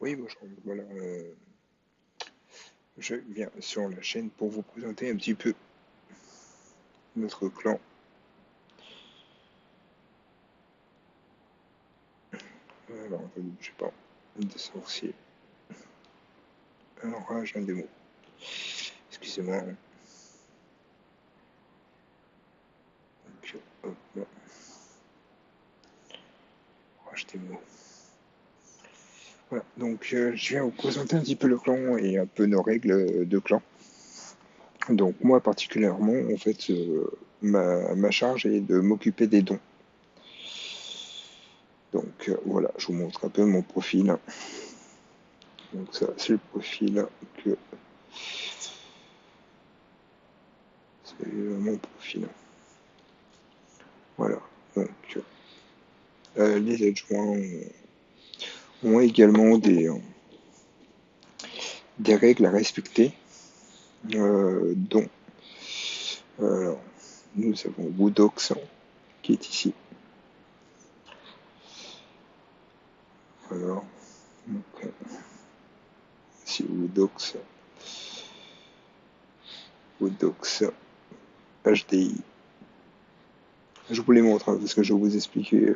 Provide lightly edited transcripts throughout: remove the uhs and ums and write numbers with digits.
Oui, bonjour. Voilà, je viens sur la chaîne pour vous présenter un petit peu notre clan. Alors, je sais pas, des sorciers, un orage, un démon. Excusez-moi. Donc, hop, là, orage, démon. Voilà, donc je viens vous présenter un petit peu le clan et un peu nos règles de clan. Donc moi particulièrement, en fait, ma charge est de m'occuper des dons. Donc voilà, je vous montre un peu mon profil. Donc ça, c'est le profil que c'est mon profil. Voilà. Donc les adjoints ont également des règles à respecter, dont alors, nous avons Woodox qui est ici. Alors, donc, si Woodox HDI. Je vous les montre hein, parce que je vais vous expliquer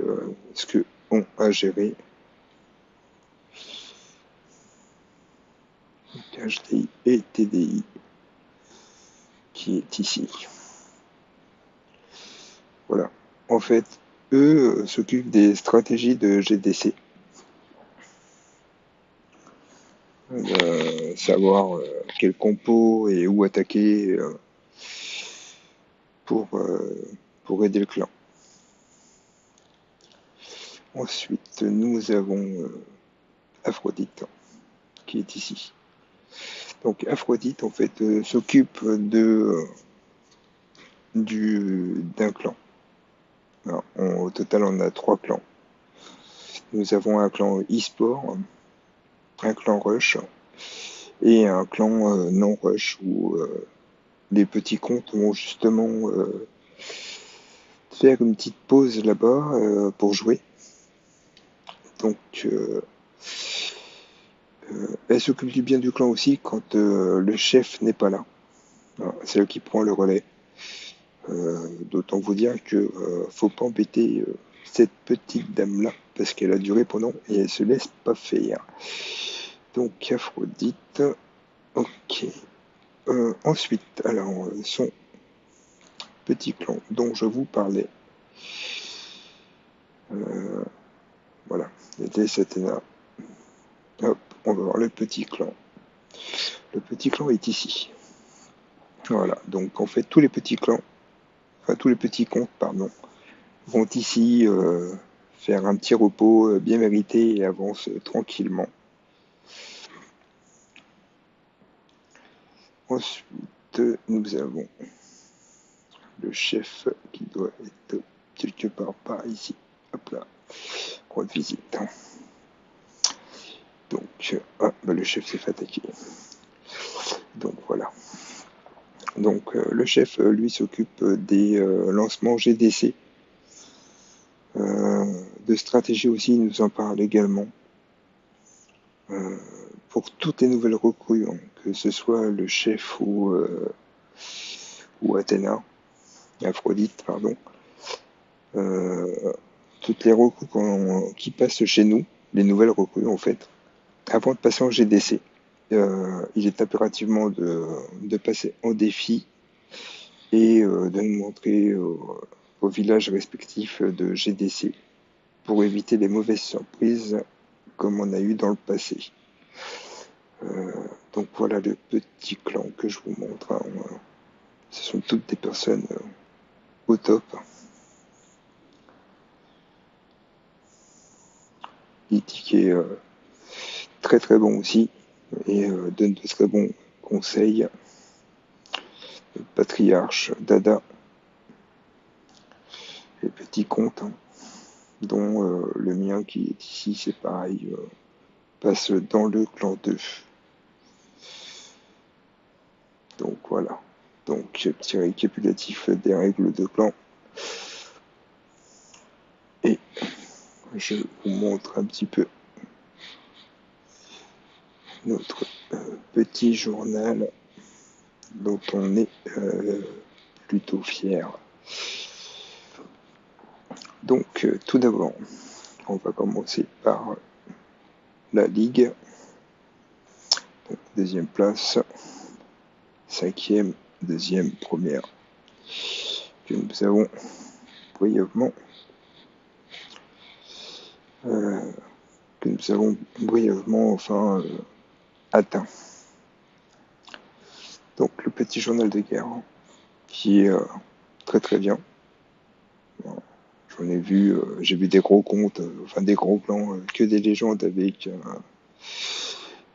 ce que ont à gérer. Donc, HDI et TDI qui est ici. Voilà. En fait, eux s'occupent des stratégies de GDC. Savoir quel compo et où attaquer pour, euh, pour aider le clan. Ensuite, nous avons Aphrodite qui est ici. Donc Aphrodite en fait s'occupe d'un clan. Alors, au total, on a 3 clans. Nous avons un clan e-sport, un clan rush et un clan non rush où les petits comptes vont justement faire une petite pause là-bas pour jouer. Donc elle s'occupe du bien du clan aussi quand le chef n'est pas là. C'est elle qui prend le relais. D'autant vous dire que faut pas embêter cette petite dame là parce qu'elle a duré pendant et elle se laisse pas faire. Donc Aphrodite, ok. Ensuite, alors son petit clan dont je vous parlais, voilà, c'était Athéna. Hop, on va voir le petit clan. Le petit clan est ici. Voilà, donc en fait tous les petits clans, enfin tous les petits comptes, pardon, vont ici faire un petit repos bien mérité et avancent tranquillement. Ensuite, nous avons le chef qui doit être quelque part par ici. Hop là, croix de visite. Donc, le chef s'est fait attaquer. Donc voilà. Donc le chef, lui, s'occupe des lancements GDC. De stratégie aussi, il nous en parle également. Pour toutes les nouvelles recrues, hein, que ce soit le chef ou Athéna, Aphrodite, pardon. Toutes les recrues qui passent chez nous, les nouvelles recrues en fait, avant de passer en GDC, il est impérativement de passer en défi et de nous montrer au village respectif de GDC pour éviter les mauvaises surprises comme on a eu dans le passé. Donc voilà le petit clan que je vous montre. Hein. Ce sont toutes des personnes au top. Itik est très très bon aussi et donne de très bons conseils. Patriarche, Dada, les petits comptes, hein, dont le mien qui est ici, c'est pareil, passe dans le clan 2. Donc voilà. Donc petit récapitulatif des règles de clan. Et je vous montre un petit peu notre petit journal dont on est plutôt fier. Donc tout d'abord, on va commencer par la Ligue. Donc, deuxième place, cinquième, deuxième, première, que nous avons brièvement atteint. Donc le petit journal de guerre qui est très très bien. J'en ai vu, j'ai vu des gros comptes, des gros plans, que des légendes avec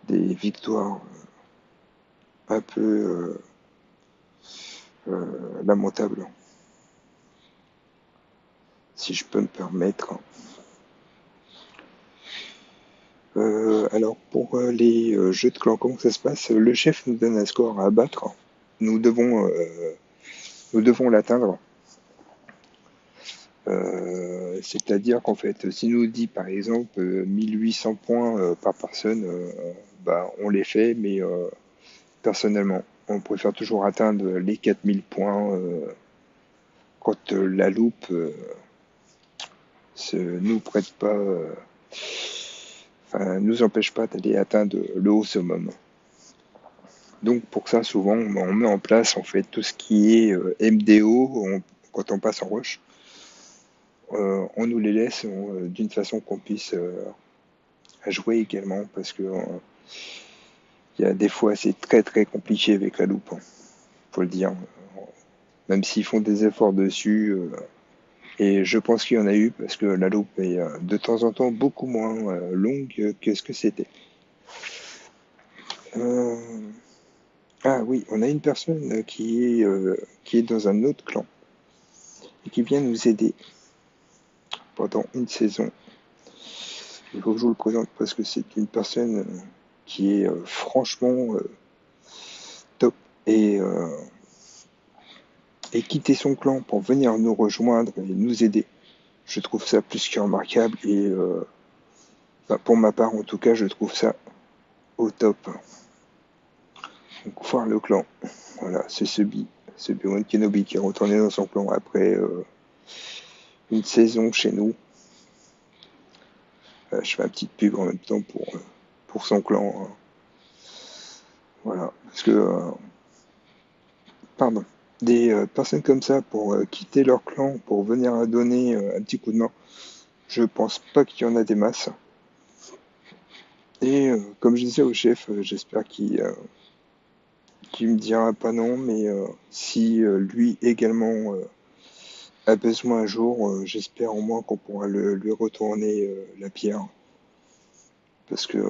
des victoires un peu lamentables, si je peux me permettre. Alors pour les jeux de clans, comment ça se passe? Le chef nous donne un score à abattre. Nous devons l'atteindre. C'est-à-dire qu'en fait, s'il nous dit par exemple 1800 points par personne, on les fait, mais personnellement, on préfère toujours atteindre les 4000 points quand la loupe nous prête pas, nous empêche pas d'aller atteindre le haut summum. Donc pour ça, souvent, on met en place en fait tout ce qui est MDO quand on passe en rush. On nous les laisse d'une façon qu'on puisse jouer également, parce que il y a des fois c'est très très compliqué avec la loupe, faut le dire. Même s'ils font des efforts dessus, et je pense qu'il y en a eu, parce que la loupe est de temps en temps beaucoup moins longue que ce que c'était. Ah oui, on a une personne qui est dans un autre clan et qui vient nous aider pendant une saison. Il faut que je vous le présente parce que c'est une personne qui est franchement top, et quitter son clan pour venir nous rejoindre et nous aider. Je trouve ça plus que remarquable, et pour ma part en tout cas, je trouve ça au top. Donc voir le clan, voilà, c'est ce Obi-Wan Kenobi qui est retourné dans son clan après une saison chez nous. Je fais une petite pub en même temps pour son clan. Voilà, parce que des personnes comme ça pour quitter leur clan pour venir donner un petit coup de main, je pense pas qu'il y en a des masses. Et comme je disais au chef, j'espère qu'il me dira pas non, mais si lui également a besoin un jour, j'espère au moins qu'on pourra lui retourner la pierre, parce que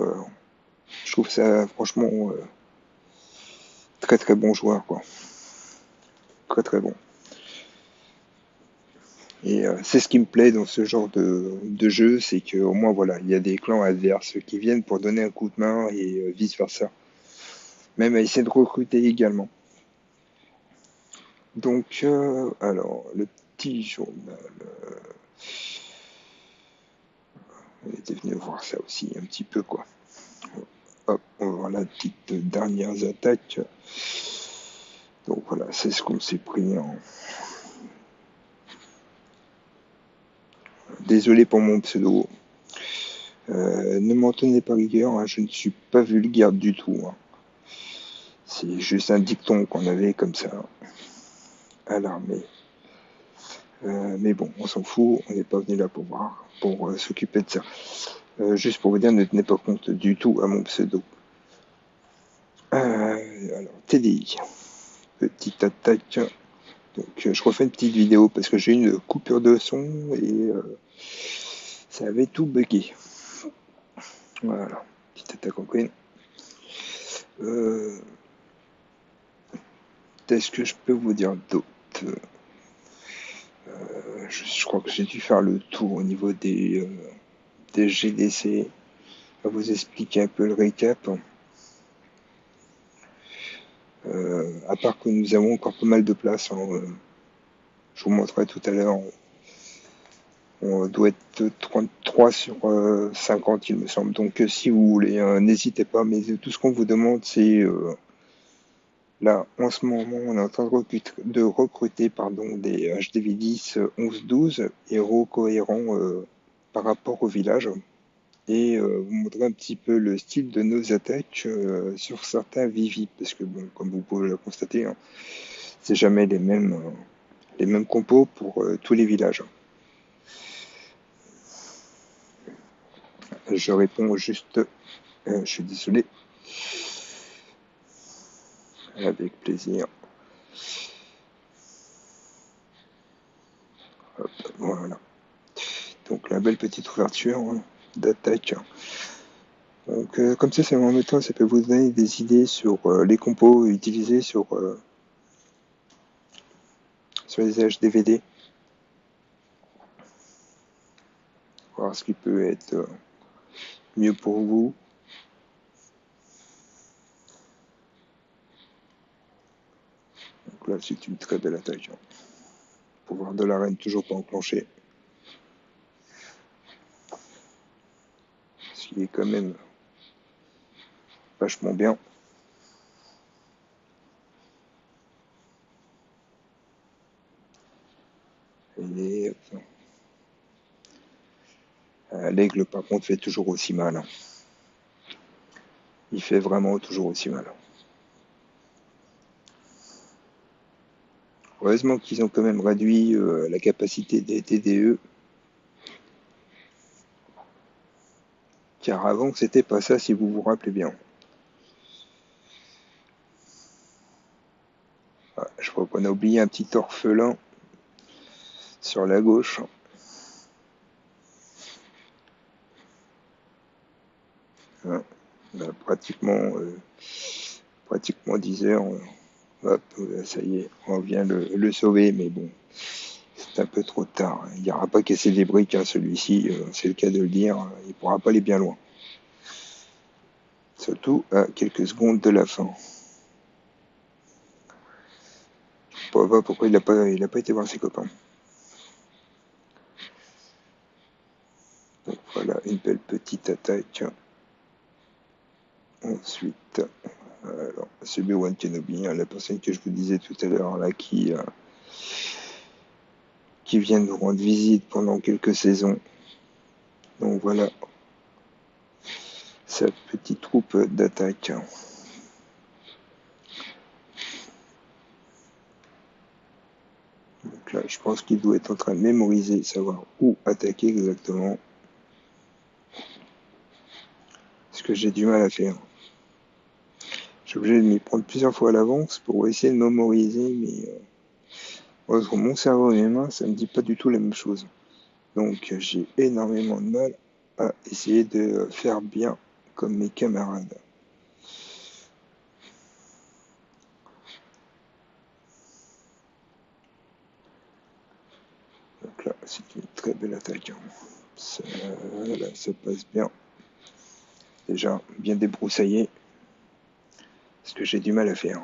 je trouve ça franchement très très bon joueur, quoi. Très très bon. Et c'est ce qui me plaît dans ce genre de jeu, c'est qu'au moins voilà, il y a des clans adverses qui viennent pour donner un coup de main, et vice versa. Même à essayer de recruter également. Donc, alors, le petit journal. On était venu voir ça aussi un petit peu, quoi. Hop, on va voir la petite dernières attaques. Donc voilà, c'est ce qu'on s'est pris en. Désolé pour mon pseudo. Ne m'en tenez pas rigueur, hein, je ne suis pas vulgaire du tout. Hein. C'est juste un dicton qu'on avait comme ça à l'armée. Mais bon, on s'en fout, on n'est pas venu là pour voir, pour s'occuper de ça. Juste pour vous dire, ne tenez pas compte du tout à mon pseudo. Alors, TDI, petite attaque. Donc, je refais une petite vidéo parce que j'ai eu une coupure de son et ça avait tout bugué. Voilà, petite attaque en queen. Qu'est-ce que je peux vous dire d'autre? Je crois que j'ai dû faire le tour au niveau des GDC. On va vous expliquer un peu le récap. À part que nous avons encore pas mal de place. Hein, je vous montrerai tout à l'heure. On doit être 33 sur 50, il me semble. Donc, si vous voulez, n'hésitez pas. Mais tout ce qu'on vous demande, c'est là, en ce moment, on est en train de recruter pardon, des HDV10 11-12 héros cohérents par rapport au village et vous montrer un petit peu le style de nos attaques sur certains Vivi. Parce que, bon, comme vous pouvez le constater, hein, c'est jamais les mêmes compos pour tous les villages. Je réponds juste, je suis désolé, avec plaisir. Hop, voilà. Donc la belle petite ouverture d'attaque. Donc comme ça en même temps, ça peut vous donner des idées sur les compos utilisés sur les HDVD. Voir ce qui peut être mieux pour vous. Donc là, c'est une très belle attaque. Pouvoir de l'arène toujours pas enclenché. Ce qui est quand même vachement bien. Et l'aigle, par contre, fait toujours aussi mal. Il fait vraiment toujours aussi mal. Heureusement qu'ils ont quand même réduit la capacité des TDE. Car avant, c'était pas ça, si vous vous rappelez bien. Ah, je crois qu'on a oublié un petit orphelin sur la gauche. Hein, on a pratiquement 10 heures. Hop, ça y est, on vient le sauver, mais bon, c'est un peu trop tard. Il n'aura pas cassé des briques, hein, celui-ci, c'est le cas de le dire. Il ne pourra pas aller bien loin. Surtout à quelques secondes de la fin. Je ne sais pas pourquoi il a pas été voir ses copains. Donc voilà, une belle petite attaque. Ensuite, alors, c'est Obi-Wan Kenobi, hein, la personne que je vous disais tout à l'heure, là, qui vient nous rendre visite pendant quelques saisons. Donc voilà, sa petite troupe d'attaque. Donc là, je pense qu'il doit être en train de mémoriser, savoir où attaquer exactement. Ce que j'ai du mal à faire. Je suis obligé de m'y prendre plusieurs fois à l'avance pour essayer de mémoriser, mais entre mon cerveau et mes mains, ça me dit pas du tout la même chose. Donc j'ai énormément de mal à essayer de faire bien comme mes camarades. Donc là, c'est une très belle attaque. Ça, là, ça passe bien. Déjà bien débroussaillé. Ce que j'ai du mal à faire.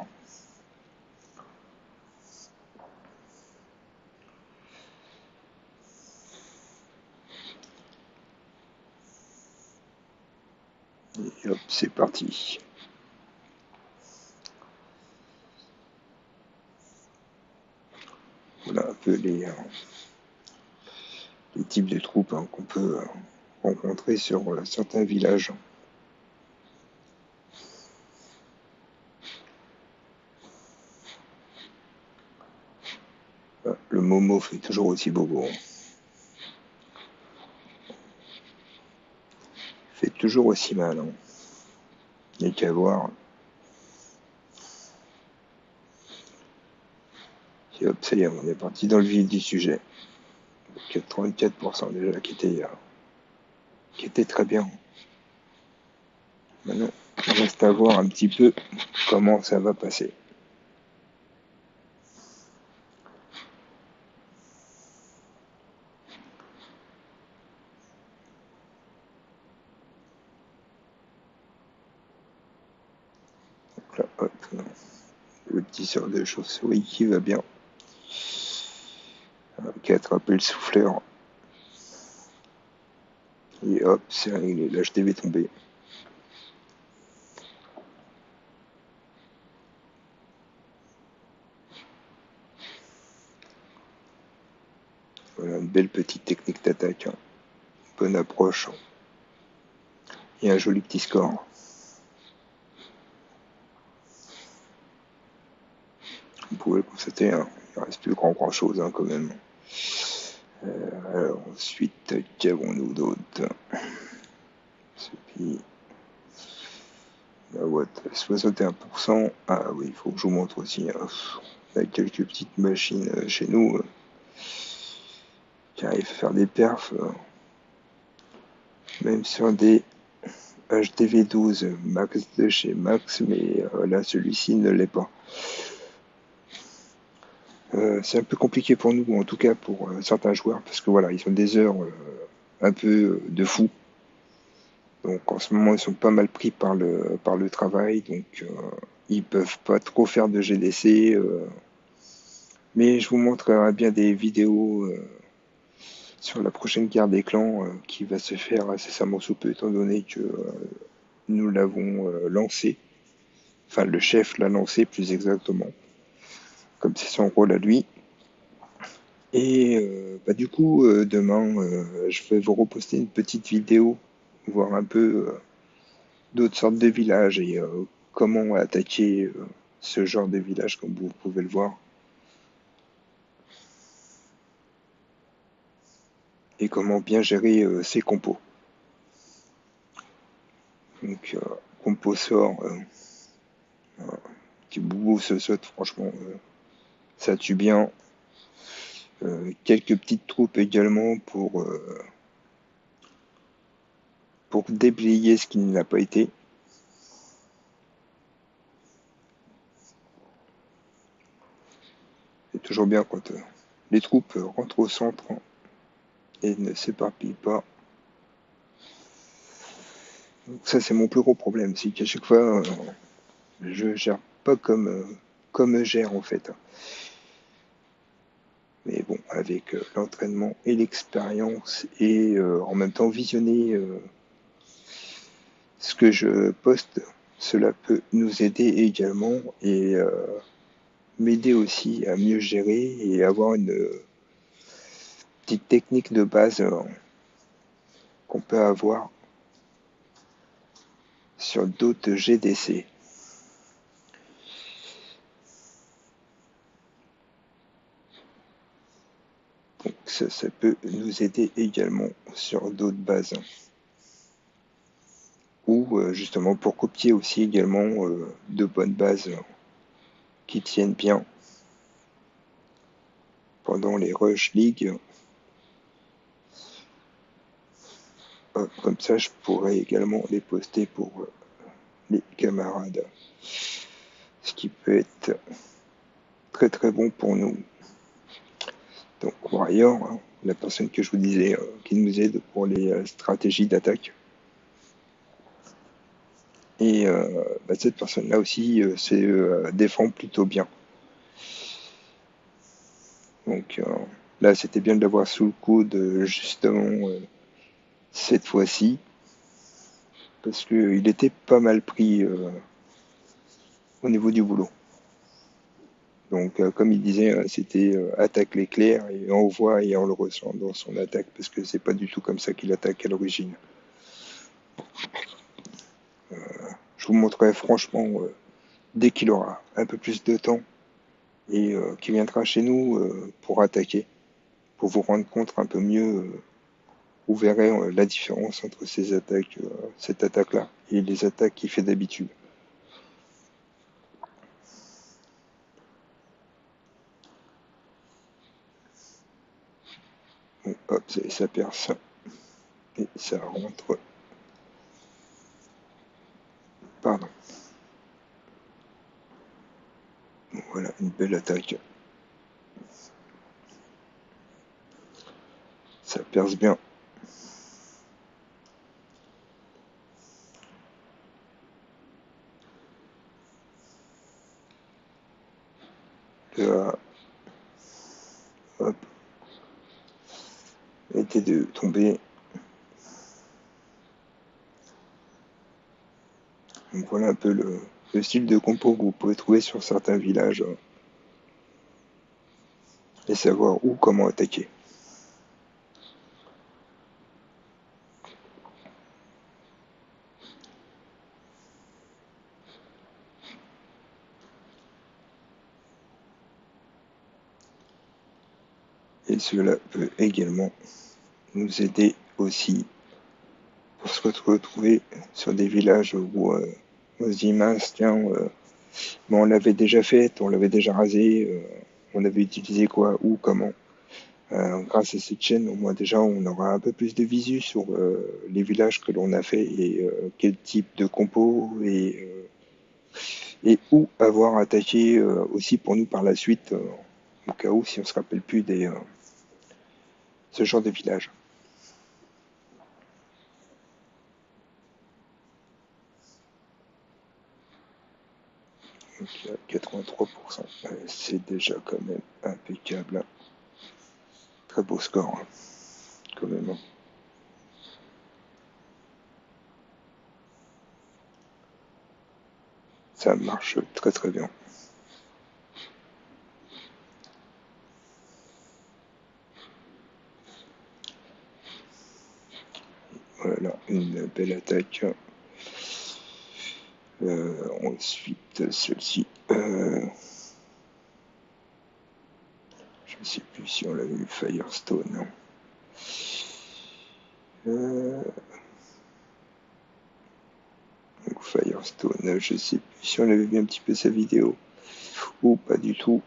Et hop, c'est parti. Voilà un peu les types de troupes qu'on peut rencontrer sur certains villages. Le Momo fait toujours aussi bobo. Fait toujours aussi mal. Il n'y a qu'à voir. Et hop, ça y est, on est parti dans le vif du sujet. 34% déjà qui était très bien. Maintenant, il reste à voir un petit peu comment ça va passer. Donc là, hop, le petit sort de chauve-souris qui va bien. Qui a attrapé le souffleur. Et hop, c'est réglé, l'HTV est tombé. Voilà, une belle petite technique d'attaque, hein. Bonne approche, hein. Et un joli petit score. Vous pouvez le constater, hein, il ne reste plus grand chose, hein, quand même. Alors ensuite, qu'avons-nous d'autre? Celui, la Watt, 61%. Ah oui, il faut que je vous montre aussi, hein. On a quelques petites machines chez nous qui arrivent à faire des perfs, même sur des HDV12 Max de chez Max, mais là celui-ci ne l'est pas. C'est un peu compliqué pour nous, en tout cas pour certains joueurs, parce que voilà, ils ont des heures un peu de fou. Donc en ce moment, ils sont pas mal pris par le travail, donc ils peuvent pas trop faire de GDC. Mais je vous montrerai bien des vidéos sur la prochaine guerre des clans qui va se faire incessamment sous peu, étant donné que nous l'avons lancé. Enfin, le chef l'a lancé plus exactement, comme c'est son rôle à lui. Et bah, du coup, demain, je vais vous reposter une petite vidéo, voir un peu d'autres sortes de villages et comment attaquer ce genre de village, comme vous pouvez le voir, et comment bien gérer ses compos. Donc, compo sort, qui boubou se saute, franchement, ça tue bien. Quelques petites troupes également pour déblayer ce qui ne l'a pas été. C'est toujours bien quand les troupes rentrent au centre et ne s'éparpillent pas. Donc ça, c'est mon plus gros problème, c'est qu'à chaque fois, je gère pas comme eux gèrent en fait. Mais bon, avec l'entraînement et l'expérience et en même temps visionner ce que je poste, cela peut nous aider également et m'aider aussi à mieux gérer et avoir une petite technique de base qu'on peut avoir sur d'autres GDC. Donc ça peut nous aider également sur d'autres bases. Ou justement pour copier aussi également de bonnes bases qui tiennent bien pendant les Rush League. Comme ça, je pourrais également les poster pour les camarades. Ce qui peut être très très bon pour nous. Donc Warrior, hein, la personne que je vous disais qui nous aide pour les stratégies d'attaque. Et bah, cette personne-là aussi se défend plutôt bien. Donc là, c'était bien de l'avoir sous le coude justement cette fois-ci, parce qu'il était pas mal pris au niveau du boulot. Donc, comme il disait, c'était attaque l'éclair et on voit et on le ressent dans son attaque parce que c'est pas du tout comme ça qu'il attaque à l'origine. Je vous montrerai franchement dès qu'il aura un peu plus de temps et qu'il viendra chez nous pour attaquer, pour vous rendre compte un peu mieux. Vous verrez la différence entre ces attaques, cette attaque-là et les attaques qu'il fait d'habitude. Bon, hop, ça perce et ça rentre. Pardon. Voilà, une belle attaque. Ça perce bien. Là, hop, était de tomber. Donc voilà un peu le style de compo que vous pouvez trouver sur certains villages et savoir où, comment attaquer. Et cela peut également nous aider aussi pour se retrouver sur des villages où on se dit mince, tiens, bon, on l'avait déjà fait, on l'avait déjà rasé, on avait utilisé quoi, où, comment. Grâce à cette chaîne, au moins déjà, on aura un peu plus de visu sur les villages que l'on a fait et quel type de compo et où avoir attaqué aussi pour nous par la suite, au cas où si on se rappelle plus ce genre de village. Donc 83%, c'est déjà quand même impeccable. Très beau score, hein, quand même. Ça marche très très bien. Voilà, une belle attaque. Ensuite, celle-ci. Je ne sais plus si on l'avait eu Firestone. Euh, Firestone, je ne sais plus si on avait vu un petit peu sa vidéo ou pas du tout.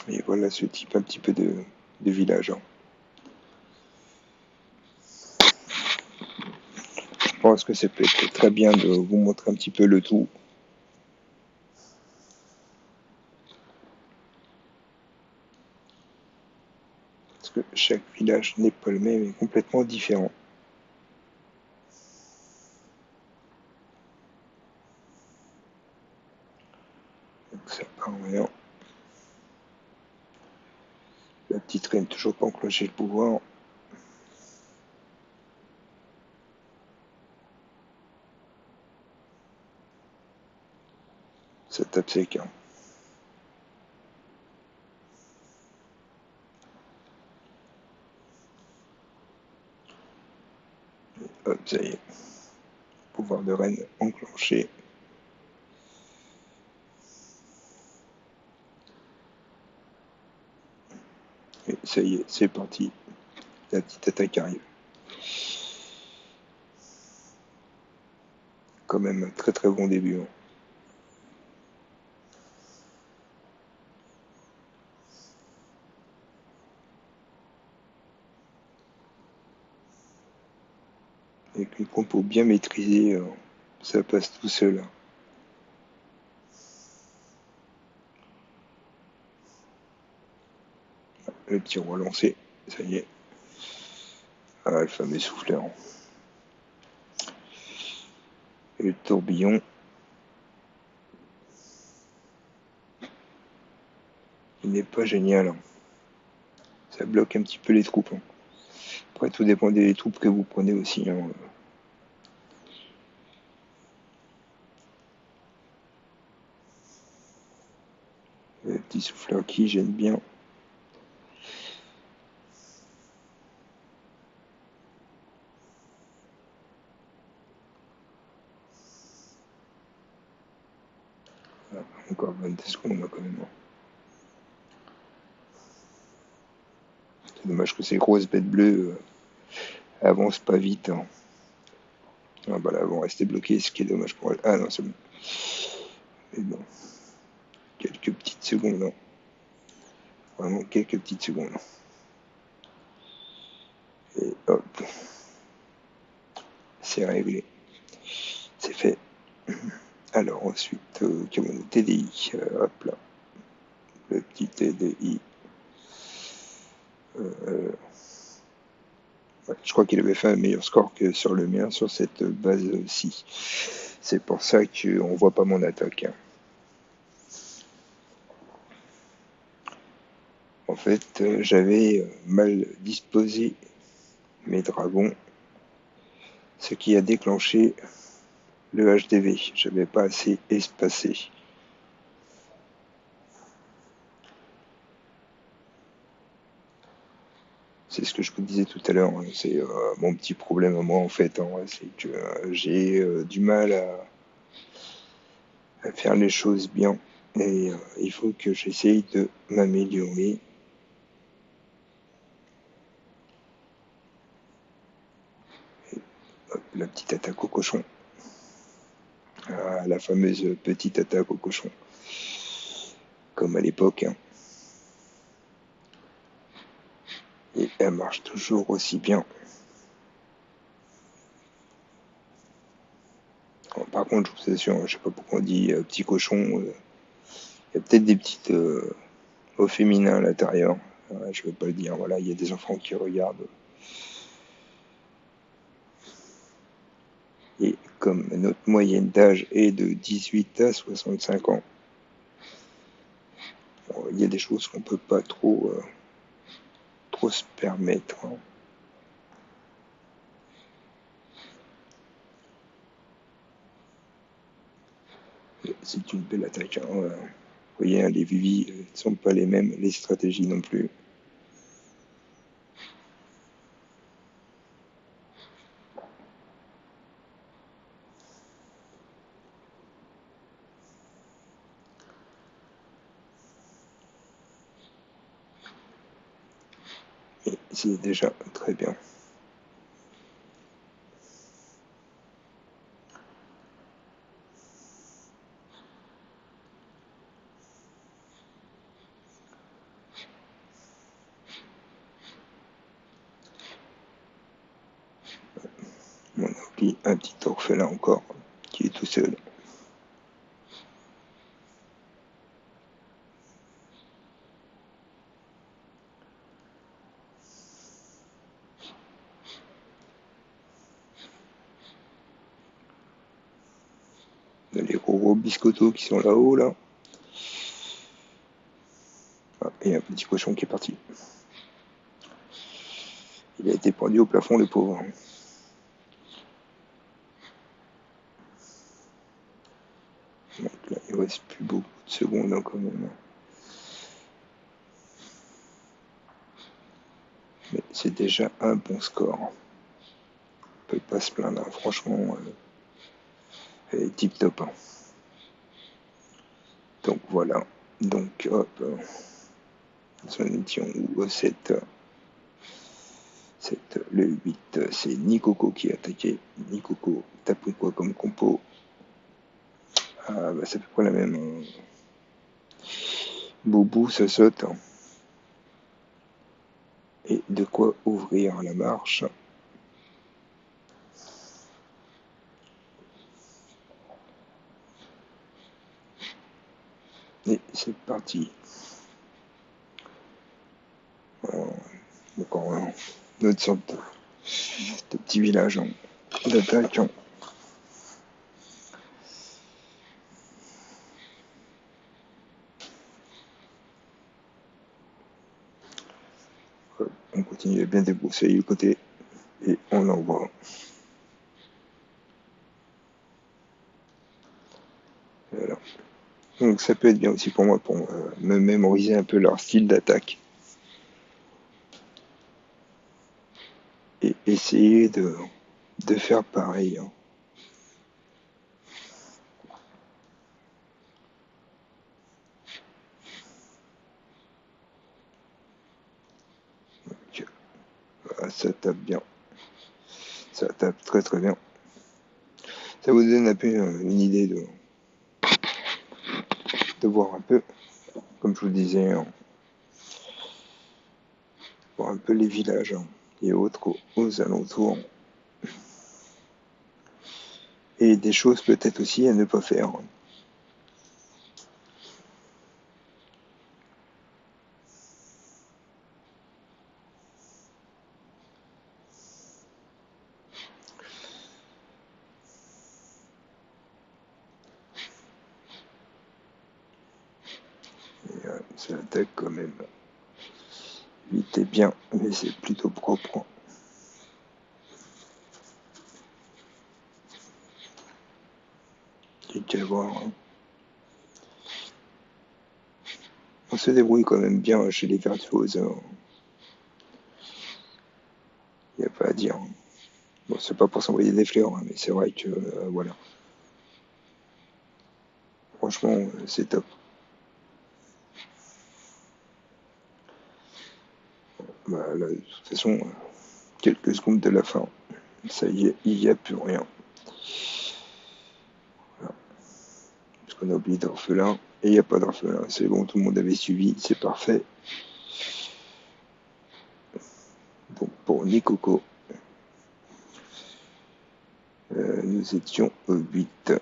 Et voilà ce type un petit peu de village, hein. Je pense que ça peut être très bien de vous montrer un petit peu le tout. Parce que chaque village n'est pas le même et complètement différent. Donc ça part en rien. La petite reine toujours pas enclenché le pouvoir. Ça tape sec, hein. Hop, ça y est. Pouvoir de reine enclenché. Et ça y est, c'est parti. La petite attaque arrive. Quand même un très très bon début, hein. Avec une compo bien maîtrisée, ça passe tout seul, hein. Le petit roi lancé, ça y est. Ah, le fameux souffleur. Et le tourbillon, il n'est pas génial, hein. Ça bloque un petit peu les troupes, hein. Après, tout dépend des troupes que vous prenez aussi, hein. Le petit souffleur qui gêne bien. Ah, encore 22 secondes, là, quand même, hein. C'est dommage que ces grosses bêtes bleues avancent pas vite, hein. Ah bah là, elles vont rester bloquées, ce qui est dommage pour elles. Ah non, c'est bon. Mais bon, quelques petites secondes, hein. Vraiment quelques petites secondes. Et hop, c'est réglé. C'est fait. Alors ensuite, TDI. Hop là, le petit TDI. Ouais, je crois qu'il avait fait un meilleur score que sur le mien sur cette base-ci. C'est pour ça qu'on voit pas mon attaque, hein. En fait, j'avais mal disposé mes dragons. ce qui a déclenché le HDV. J'avais pas assez espacé. C'est ce que je vous disais tout à l'heure, hein. C'est mon petit problème à moi en fait, hein. C'est que j'ai du mal à faire les choses bien et il faut que j'essaye de m'améliorer. Hop, la petite attaque au cochon. Ah, la fameuse petite attaque au cochon. Comme à l'époque, hein. Et elle marche toujours aussi bien. Alors, par contre, je vous assure, je sais pas pourquoi on dit petit cochon. Il y a peut-être des petites au féminin à l'intérieur. Je vais pas le dire. Voilà, il y a des enfants qui regardent. Et comme notre moyenne d'âge est de 18 à 65 ans, bon, il y a des choses qu'on peut pas trop se permettre, hein. C'est une belle attaque, hein. Vous voyez, hein, les Vivi ne sont pas les mêmes, les stratégies non plus. Mais c'est déjà très bien. On oublie un petit orphelin encore qui est tout seul. Les gros biscottos qui sont là-haut, là. Ah, et un petit cochon qui est parti. Il a été pendu au plafond, le pauvre. Donc là, il ne reste plus beaucoup de secondes, hein, quand même. Mais c'est déjà un bon score. On peut pas se plaindre, hein. Franchement, elle est tip top, hein. Donc voilà. Donc hop, nous en étions au 7. Le 8, c'est Nikoko qui a attaqué. Nikoko, t'as pris quoi comme compo? Ah bah c'est à peu près la même, hein. Boubou, ça saute, hein. Et de quoi ouvrir la marche. Et c'est parti. Encore notre sorte de petit village, hein, d'attaque, hein. On continue à bien débroussailler le côté et on envoie. Voilà. Donc ça peut être bien aussi pour moi pour me mémoriser un peu leur style d'attaque et essayer de faire pareil, hein. Donc, ça tape bien, ça tape très très bien. Ça vous donne un peu une idée de voir un peu, comme je vous disais, hein, voir un peu les villages, hein, et autres aux alentours. Et des choses peut-être aussi à ne pas faire, hein. Et, ça attaque quand même vite et bien, mais c'est plutôt propre. tu vas voir, hein. On se débrouille quand même bien chez les virtuoses, il n'y a pas à dire. Bon, c'est pas pour s'envoyer des fleurs, hein, mais c'est vrai que, voilà. Franchement, c'est top. Bah, là, de toute façon, quelques secondes de la fin, ça y est, il n'y a plus rien. Voilà. Parce qu'on a oublié d'orphelin, et il n'y a pas d'orphelin. C'est bon, tout le monde avait suivi, c'est parfait. Donc pour Nicoco, nous étions au 8.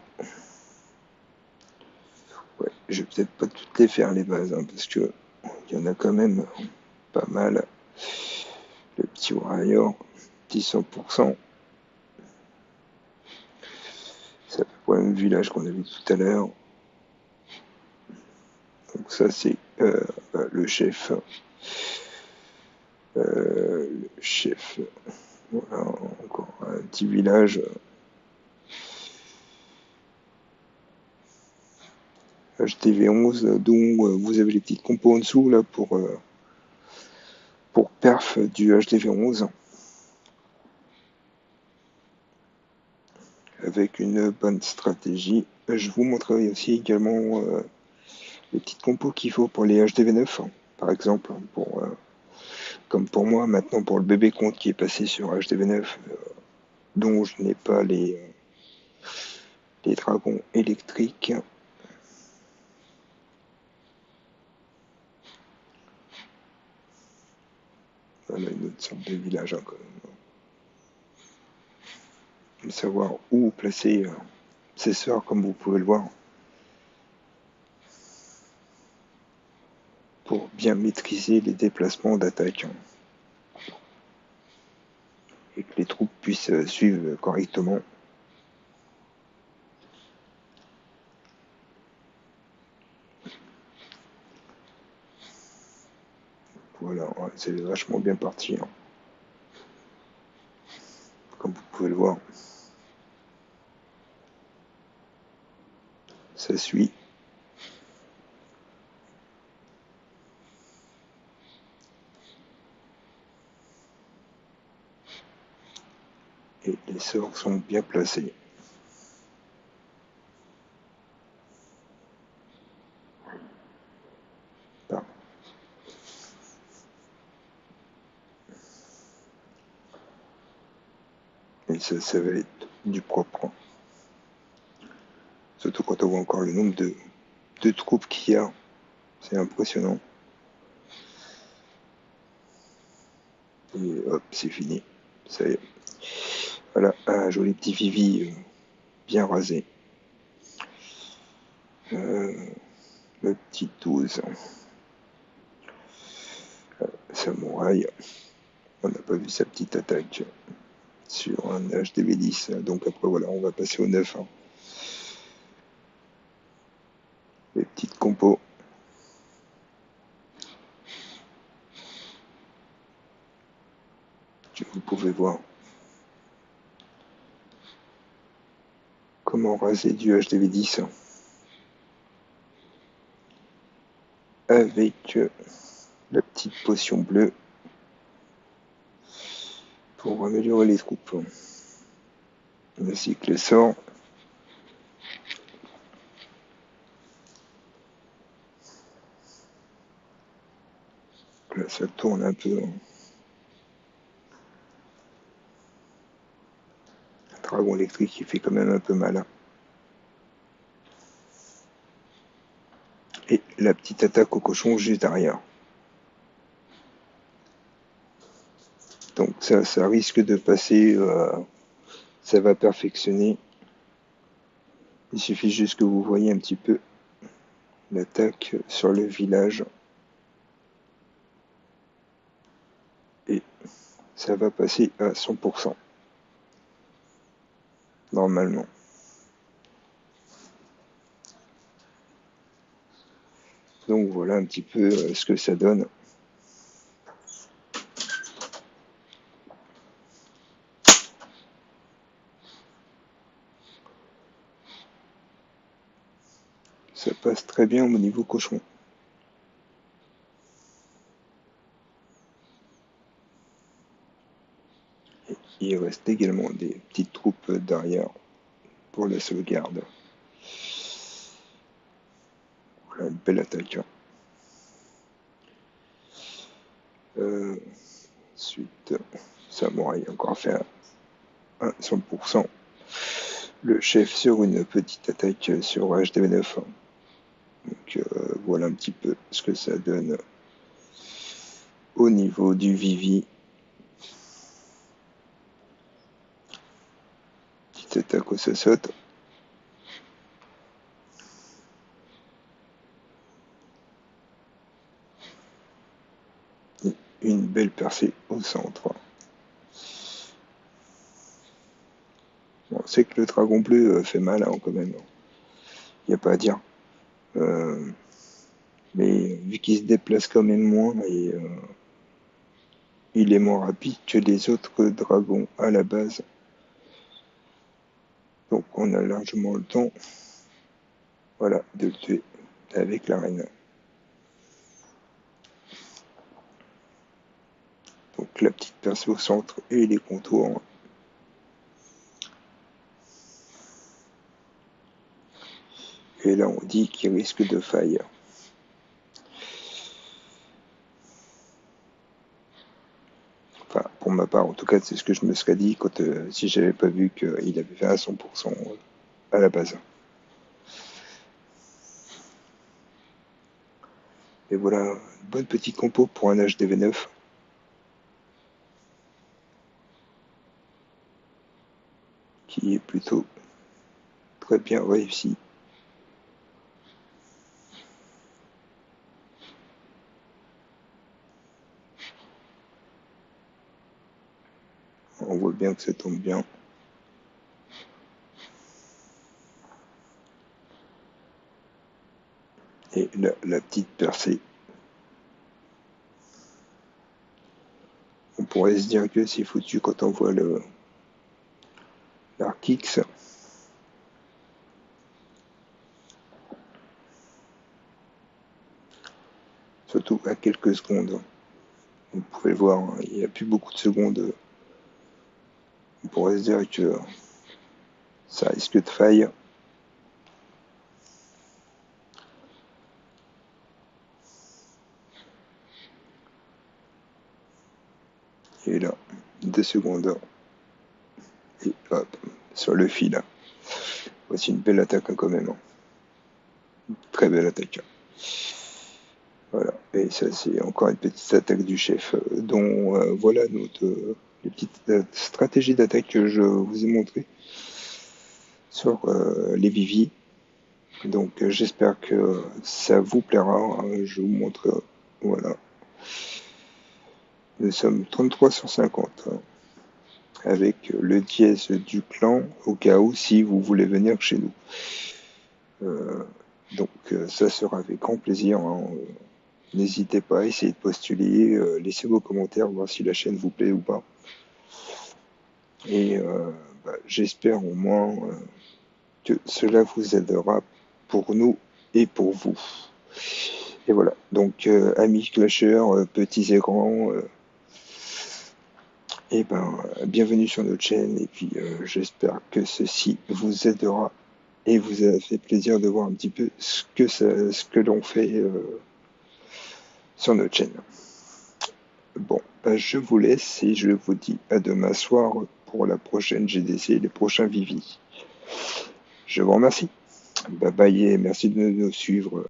Ouais, je vais peut-être pas toutes les faire les bases, hein, parce que il y en a quand même pas mal. Le petit Warrior, petit 100%. C'est à peu près le même village qu'on a vu tout à l'heure. Donc ça c'est le chef. Le chef. Voilà, encore un petit village. HTV11, dont vous avez les petites compos en dessous là pour perf du HTV11. Avec une bonne stratégie. Je vous montrerai aussi également les petites compos qu'il faut pour les HDV9, hein, par exemple, comme pour moi maintenant pour le bébé compte qui est passé sur HDV9, dont je n'ai pas les dragons électriques. Voilà une autre sorte de village, hein, quand même. De savoir où placer ses sœurs, comme vous pouvez le voir, pour bien maîtriser les déplacements d'attaque, hein, et que les troupes puissent suivre correctement. Voilà, ouais, c'est vachement bien parti, hein, comme vous pouvez le voir. Ça suit. Et les sorts sont bien placés. Là. Et ça va être du propre. Surtout quand on voit encore le nombre de troupes qu'il y a. C'est impressionnant. Et hop, c'est fini. Ça y est. Voilà, un joli petit Vivi bien rasé. Le petit 12. Samouraï. On n'a pas vu sa petite attaque sur un HDV10. Donc après, voilà, on va passer au 9. Hein. Les petites compos. Que vous pouvez voir. Comment raser du HDV10 avec la petite potion bleue pour améliorer les troupes. Ainsi que les sorts. Là, ça tourne un peu. Un dragon électrique qui fait quand même un peu mal. Et la petite attaque au cochon juste derrière. Donc ça risque de passer. Ça va perfectionner. Il suffit juste que vous voyez un petit peu l'attaque sur le village. Et ça va passer à 100%. Normalement. Donc voilà un petit peu ce que ça donne. ça passe très bien au niveau cochon. Il reste également des petites troupes derrière pour la sauvegarde. Voilà une belle attaque. Ensuite, Samouraï a encore fait un 100%. Le chef sur une petite attaque sur HDV9. Donc voilà un petit peu ce que ça donne au niveau du Vivi. Petite attaque au saute. Une belle percée au centre. Bon, c'est que le dragon bleu fait mal hein, quand même. Il n'y a pas à dire. Mais vu qu'il se déplace quand même moins et il est moins rapide que les autres dragons à la base. Donc on a largement le temps, voilà, de le tuer avec la reine. Donc la petite percée au centre et les contours. Et là on dit qu'il risque de faille. Enfin, pour ma part, en tout cas, c'est ce que je me serais dit quand si j'avais pas vu qu'il avait fait à 100% à la base. Et voilà, une bonne petite compo pour un HDV9. Qui est plutôt très bien réussi. On voit bien que ça tombe bien. Et là, la petite percée. On pourrait se dire que c'est foutu quand on voit l'arc X. Surtout à quelques secondes. Vous pouvez le voir, hein, il n'y a plus beaucoup de secondes. On pourrait se dire que ça risque de faille. Et là, 2 secondes. Et hop, sur le fil. Voici une belle attaque quand même. Très belle attaque. Voilà, et ça c'est encore une petite attaque du chef, dont voilà les petites stratégies d'attaque que je vous ai montrées sur les Vivi. Donc j'espère que ça vous plaira. Hein, je vous montre, voilà. Nous sommes 33 sur 50 hein, avec le dièse du clan au cas où si vous voulez venir chez nous. Donc ça sera avec grand plaisir. Hein, n'hésitez pas à essayer de postuler, laissez vos commentaires, voir si la chaîne vous plaît ou pas. Et j'espère au moins que cela vous aidera pour nous et pour vous. Et voilà, donc amis clasheurs, petits et grands, et bienvenue sur notre chaîne. Et puis j'espère que ceci vous aidera et vous a fait plaisir de voir un petit peu ce que l'on fait sur notre chaîne. Bon, je vous laisse et je vous dis à demain soir pour la prochaine GDC et les prochains Vivi. Je vous remercie. Bye bye et merci de nous suivre.